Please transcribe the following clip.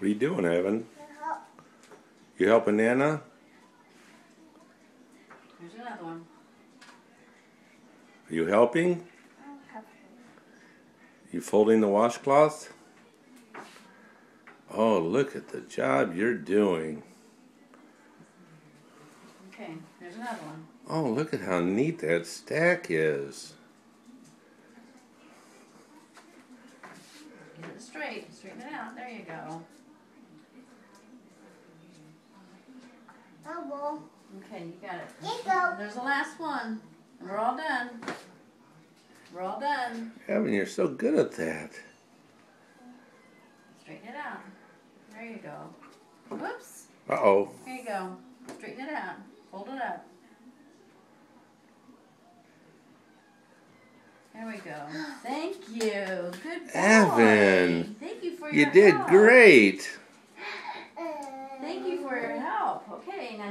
What are you doing, Evan? You helping Nana? Here's another one. Are you helping? You folding the washcloth? Oh, look at the job you're doing. Okay, here's another one. Oh, look at how neat that stack is. Get it straight. Straighten it out. There you go. Okay, you got it. There's the last one. And we're all done. We're all done. Evan, you're so good at that. Straighten it out. There you go. Whoops. Uh-oh. Here you go. Straighten it out. Fold it up. There we go. Thank you. Good boy. Evan. Thank you for your You help. did great. Thank you for your help. Okay, now